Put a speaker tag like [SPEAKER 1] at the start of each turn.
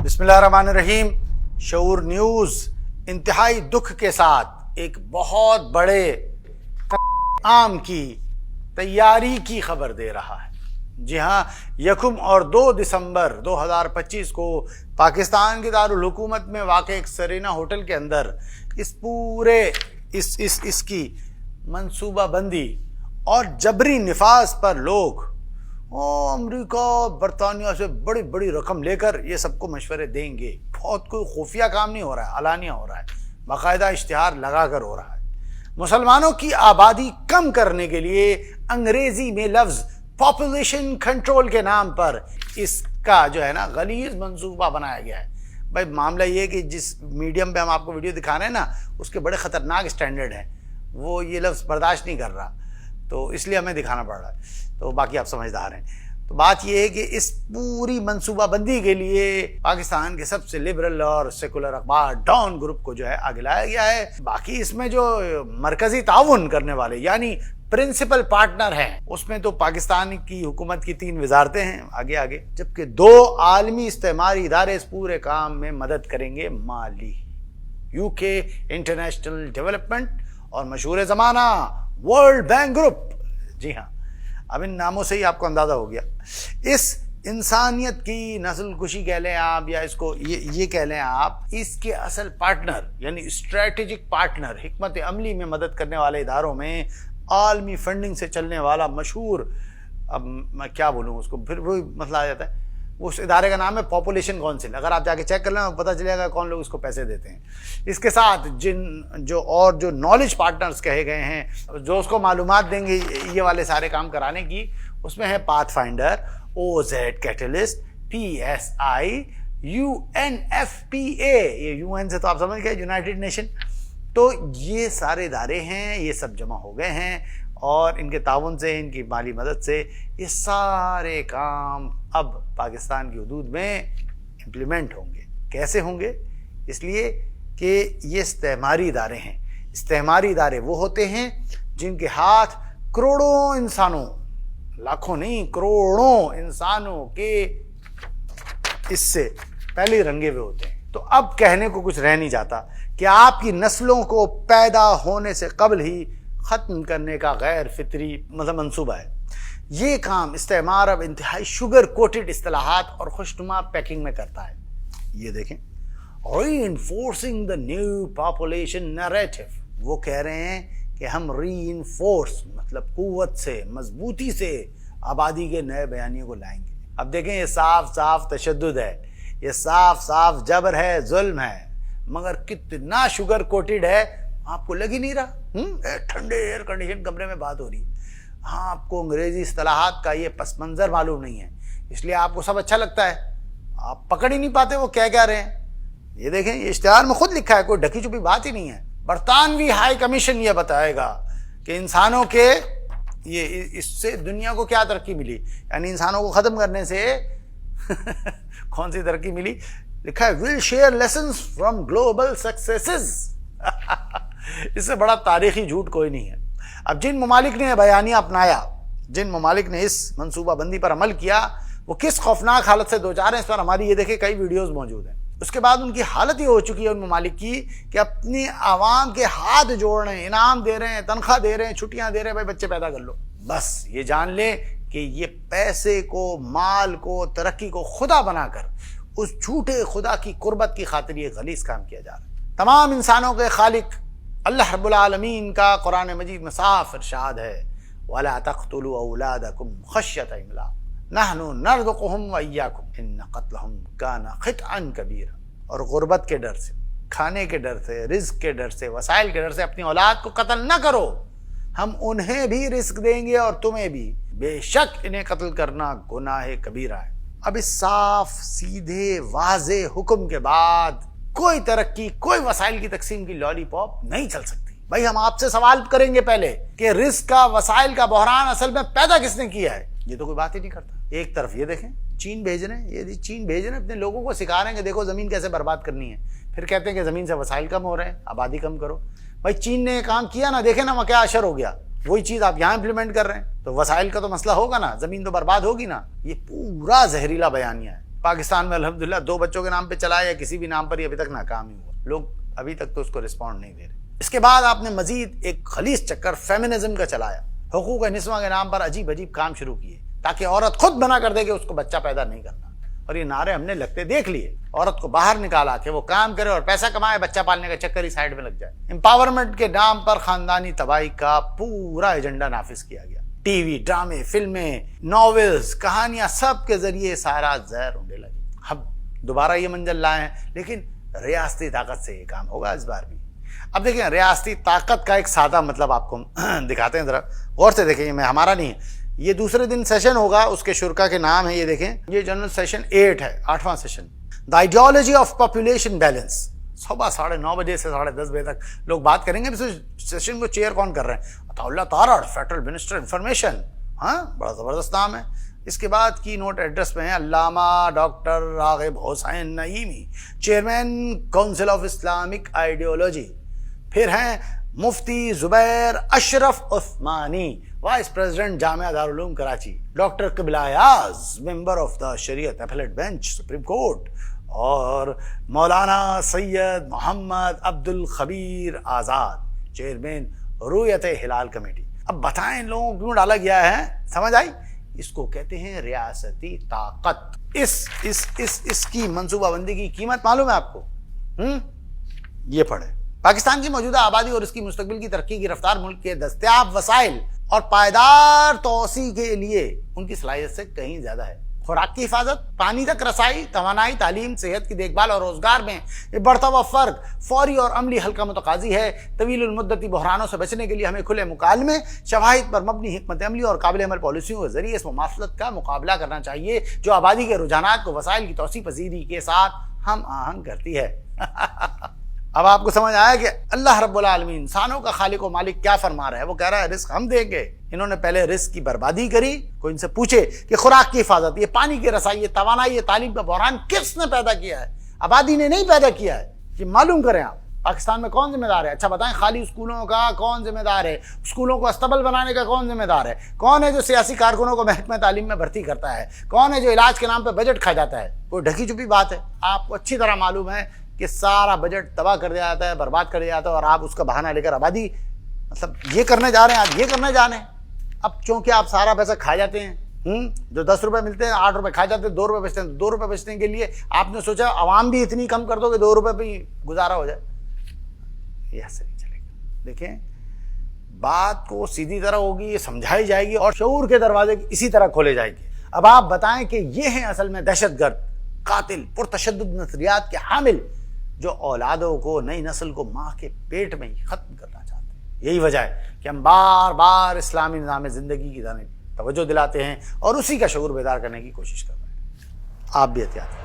[SPEAKER 1] बिस्मिल्लाहिर्रहमानिर्रहीम। शऊर न्यूज़ इंतहाई दुख के साथ एक बहुत बड़े आम की तैयारी की खबर दे रहा है। जी हाँ, 1 और 2 दिसंबर 2025 को पाकिस्तान के दारुल हुकूमत में वाक़े एक सरीना होटल के अंदर इस पूरे इसकी मंसूबाबंदी और जबरी निफाज पर लोग अमेरिका बरतानिया से बड़ी बड़ी रकम लेकर ये सबको मशवरे देंगे। बहुत कोई खुफिया काम नहीं हो रहा है, अलानिया हो रहा है, बाकायदा इश्तिहार लगा कर हो रहा है। मुसलमानों की आबादी कम करने के लिए अंग्रेजी में लफ्ज़ पॉपुलेशन कंट्रोल के नाम पर इसका जो है ना गलीज मंसूबा बनाया गया है। भाई मामला ये है कि जिस मीडियम पे हम आपको वीडियो दिखा रहे हैं ना, उसके बड़े ख़तरनाक स्टैंडर्ड हैं, वो ये लफ्ज़ बर्दाश्त नहीं कर रहा, तो इसलिए हमें दिखाना पड़ रहा है। तो बाकी आप समझदार हैं। तो बात यह है कि इस पूरी मंसूबाबंदी के लिए पाकिस्तान के सबसे लिबरल और सेकुलर अखबार डॉन ग्रुप को जो है आगे लाया गया है। बाकी इसमें जो मरकजी ताउन करने वाले यानी प्रिंसिपल पार्टनर हैं, उसमें तो पाकिस्तान की हुकूमत की 3 वजारतें हैं आगे आगे, जबकि 2 आलमी इस्तेमारी इदारे इस पूरे काम में मदद करेंगे। माली यूके इंटरनेशनल डेवलपमेंट और मशहूर ज़माना वर्ल्ड बैंक ग्रुप। जी हाँ, अब इन नामों से ही आपको अंदाज़ा हो गया। इस इंसानियत की नस्ल कुशी कह लें आप, या इसको ये कह लें आप, इसके असल पार्टनर यानी स्ट्रेटेजिक पार्टनर हिकमत अमली में मदद करने वाले इदारों में आलमी फंडिंग से चलने वाला मशहूर, अब मैं क्या बोलूँ उसको, फिर वही मसला आ जाता है। उस इदारे का नाम है पॉपुलेशन काउंसिल। अगर आप जाके चेक कर लें पता चलेगा कौन लोग इसको पैसे देते हैं। इसके साथ जो नॉलेज पार्टनर्स कहे गए हैं, जो उसको मालूमात देंगे ये वाले सारे काम कराने की, उसमें है pathfinder, OZ catalyst, PSI, UNFPA, ये UN से तो आप समझ गए, यूनाइटेड नेशन। तो ये सारे इदारे हैं, ये सब जमा हो गए हैं और इनके ताउन से, इनकी माली मदद से ये सारे काम अब पाकिस्तान की हदूद में इम्प्लीमेंट होंगे। कैसे होंगे? इसलिए कि ये इस्तेमारी इदारे हैं। इस्तेमारी इदारे वो होते हैं जिनके हाथ करोड़ों इंसानों, लाखों नहीं करोड़ों इंसानों के इससे पहले ही रंगे हुए होते हैं। तो अब कहने को कुछ रह नहीं जाता कि आपकी नस्लों को पैदा होने से कबल ही ख़त्म करने का गैर फितरी मंसूबा है। ये काम इस्तेमार अब इंतहाई शुगर कोटेड इस्तिलाहात और खुशनुमा पैकिंग में करता है। ये देखें, reinforcing the new population narrative. वो कह रहे हैं कि हम रीइंफोर्स मतलब कुव्वत से, मजबूती से आबादी के नए बयानियों को लाएंगे। अब देखें, ये साफ साफ तशद्दुद है, ये साफ साफ जबर है, जुल्म है, मगर कितना शुगर कोटेड है आपको लग ही नहीं रहा। ठंडे एयर कंडीशन कमरे में बात हो रही है। हाँ, आपको अंग्रेजी इस्तिलाहात का ये पस मंज़र मालूम नहीं है, इसलिए आपको सब अच्छा लगता है, आप पकड़ ही नहीं पाते वो क्या रहे हैं। ये देखें, ये इश्तिहार में खुद लिखा है, कोई ढकी छुपी बात ही नहीं है। बरतानवी हाई कमीशन ये बताएगा कि इंसानों के ये इससे दुनिया को क्या तरक्की मिली, यानी इंसानों को ख़त्म करने से कौन सी तरक्की मिली। लिखा है, will share lessons from global successes. इससे बड़ा तारीखी झूठ कोई नहीं है। अब जिन ममालिक ने बयानिया अपनाया, जिन ममालिक ने इस मंसूबाबंदी पर अमल किया, वो किस खौफनाक हालत से दो चार हैं, इस पर हमारी ये देखे कई वीडियोस मौजूद हैं। उसके बाद उनकी हालत ये हो चुकी है उन ममालिक की कि अपनी आवाम के हाथ जोड़ रहे हैं, इनाम दे रहे हैं, तनख्वाह दे रहे हैं, छुट्टियां दे रहे हैं, भाई बच्चे पैदा कर लो। बस ये जान ले कि ये पैसे को, माल को, तरक्की को खुदा बनाकर उस झूठे खुदा की कुर्बत की खातिर ये गलीज काम किया जा रहा है। तमाम इंसानों के खालिक अल्लाह रब्बुल आलमीन का कुरान मजीद में साफ इरशाद है, वला तक़्तुलू औलादकुम खश्यत इमलाक़ नहनु नर्ज़ुक़ुहुम व इय्याकुम इन्न क़त्लहुम काना ख़ित्अन कबीरा। और गुर्बत के डर से, खाने के डर से, रिज़्क़ के डर से, वसाइल के डर से अपनी औलाद को कत्ल न करो, हम उन्हें भी रिज़्क़ देंगे और तुम्हें भी, बेशक इन्हें कत्ल करना गुनाह कबीरा है। अब इस साफ सीधे वाज़े हुक्म के बाद कोई तरक्की, कोई वसाइल की तकसीम की लॉलीपॉप नहीं चल सकती। भाई हम आपसे सवाल करेंगे पहले कि रिस्क का, वसाइल का बहरान असल में पैदा किसने किया है, ये तो कोई बात ही नहीं करता। एक तरफ ये देखें, चीन भेज रहे हैं, ये चीन भेज रहे हैं, अपने लोगों को सिखा रहे हैं कि देखो ज़मीन कैसे बर्बाद करनी है, फिर कहते हैं कि ज़मीन से वसाइल कम हो रहे हैं, आबादी कम करो। भाई चीन ने काम किया ना, देखे ना वहाँ क्या असर हो गया, वही चीज़ आप यहाँ इम्प्लीमेंट कर रहे हैं, तो वसाइल का तो मसला होगा ना, ज़मीन तो बर्बाद होगी ना। ये पूरा जहरीला बयानिया है। پاکستان میں الحمدللہ 2 بچوں کے نام پہ چلایا یا کسی بھی نام پر، یہ ابھی تک ناکام ہی ہوا، لوگ ابھی تک تو اس کو رسپونڈ نہیں دے رہے۔ اس کے بعد آپ نے مزید ایک خلیص چکر فیمنزم کا چلایا، حقوق نسواں کے نام پر عجیب عجیب کام شروع کیے تاکہ عورت خود منع کر دے کہ اس کو بچہ پیدا نہیں کرنا، اور یہ نعرے ہم نے لگتے دیکھ لیے۔ عورت کو باہر نکالا کہ وہ کام کرے اور پیسہ کمائے، بچہ پالنے کا چکر ہی سائڈ میں لگ جائے۔ امپاورمنٹ کے نام پر خاندانی تباہی کا پورا ایجنڈا نافذ کیا گیا، ٹی وی، ڈرامے، فلمیں، ناولز، کہانیاں، سب کے ذریعے سارا زہر اونڈے لگے۔ اب دوبارہ یہ منزل لائے ہیں، لیکن ریاستی طاقت سے یہ کام ہوگا اس بار بھی۔ اب دیکھیں ریاستی طاقت کا ایک سادہ مطلب آپ کو دکھاتے ہیں، ذرا غور سے دیکھیں، یہ میں ہمارا نہیں ہے، یہ دوسرے دن سیشن ہوگا، اس کے شرکا کے نام ہے، یہ دیکھیں، یہ جنرل سیشن 8 ہے، 8واں session, the ideology of population balance. صبح 9:30 بجے سے 10:30 بجے تک لوگ بات کریں گے۔ سیشن کو چیئر کون کر رہے ہیں؟ عطا اللہ تارڑ، فیڈرل منسٹر انفارمیشن، ہاں بڑا زبردست نام ہے۔ اس کے بعد کی نوٹ ایڈریس میں ہیں علامہ doctor Ragib Hussain Naeemi, chairman council of Islamic ideology. پھر ہیں مفتی زبیر اشرف عثمانی، وائس پریزیڈنٹ جامعہ دارالعلوم کراچی، ڈاکٹر قبلہ ایاز، ممبر آف دا شریعت اپیلیٹ بینچ سپریم کورٹ، اور مولانا سید محمد عبد الخبیر آزاد، چیئرمین رویت ہلال کمیٹی۔ اب بتائیں ان لوگوں کو کیوں ڈالا گیا ہے؟ سمجھ آئی؟ اس کو کہتے ہیں ریاستی طاقت۔ اس کی منصوبہ بندی کی قیمت معلوم ہے آپ کو؟ یہ پڑھیں، پاکستان کی موجودہ آبادی اور اس کی مستقبل کی ترقی کی رفتار ملک کے دستیاب وسائل اور پائیدار توسیع کے لیے ان کی صلاحیت سے کہیں زیادہ ہے۔ خوراک کی حفاظت، پانی تک رسائی، توانائی، تعلیم، صحت کی دیکھ بھال اور روزگار میں یہ بڑھتا ہوا فرق فوری اور عملی حل کا متقاضی ہے۔ طویل المدتی بحرانوں سے بچنے کے لیے ہمیں کھلے مکالمے، شواہد پر مبنی حکمت عملی اور قابل عمل پالیسیوں کے ذریعے اس مماثلت کا مقابلہ کرنا چاہیے جو آبادی کے رجحانات کو وسائل کی توسیع پذیری کے ساتھ ہم آہنگ کرتی ہے۔ اب آپ کو سمجھ آیا کہ اللہ رب العالمین انسانوں کا خالق و مالک کیا فرما رہا ہے؟ وہ کہہ رہا ہے رزق ہم دیں گے۔ انہوں نے پہلے رزق کی بربادی کری۔ کوئی ان سے پوچھے کہ خوراک کی حفاظت، یہ پانی کی رسائی، یہ توانائی، یہ تعلیم کا بحران کس نے پیدا کیا ہے؟ آبادی نے نہیں پیدا کیا ہے، یہ معلوم کریں آپ۔ پاکستان میں کون ذمہ دار ہے؟ اچھا بتائیں، خالی اسکولوں کا کون ذمہ دار ہے؟ اسکولوں کو استبل بنانے کا کون ذمہ دار ہے؟ کون ہے جو سیاسی کارکنوں کو محکمہ تعلیم میں بھرتی کرتا ہے؟ کون ہے جو علاج کے نام پہ بجٹ کھا جاتا ہے؟ کوئی ڈھکی چھپی بات ہے؟ آپ کو اچھی طرح معلوم ہے کہ سارا بجٹ تباہ کر دیا جاتا ہے، برباد کر دیا جاتا ہے، اور آپ اس کا بہانہ لے کر آبادی مطلب یہ کرنے جا رہے ہیں، آپ یہ کرنے جا رہے ہیں۔ اب چونکہ آپ سارا پیسہ کھا جاتے ہیں، جو 10 روپے ملتے ہیں 8 روپے کھا جاتے ہیں، 2 روپے بچتے ہیں، 2 روپے بچنے کے لیے آپ نے سوچا عوام بھی اتنی کم کر دو کہ 2 روپے پہ ہی گزارا ہو جائے، یہ ایسے نہیں چلے گا۔ دیکھیں بات کو سیدھی طرح ہوگی، یہ سمجھائی جائے گی اور شعور کے دروازے اسی طرح کھولے جائیں گے۔ اب آپ بتائیں کہ یہ ہیں اصل میں دہشت گرد، قاتل، پرتشدد نظریات کے حامل، جو اولادوں کو، نئی نسل کو ماں کے پیٹ میں ہی ختم کرنا چاہتے ہیں۔ یہی وجہ ہے کہ ہم بار بار اسلامی نظام زندگی کی جانب توجہ دلاتے ہیں اور اسی کا شعور بیدار کرنے کی کوشش کر رہے ہیں۔ آپ بھی احتیاط کریں۔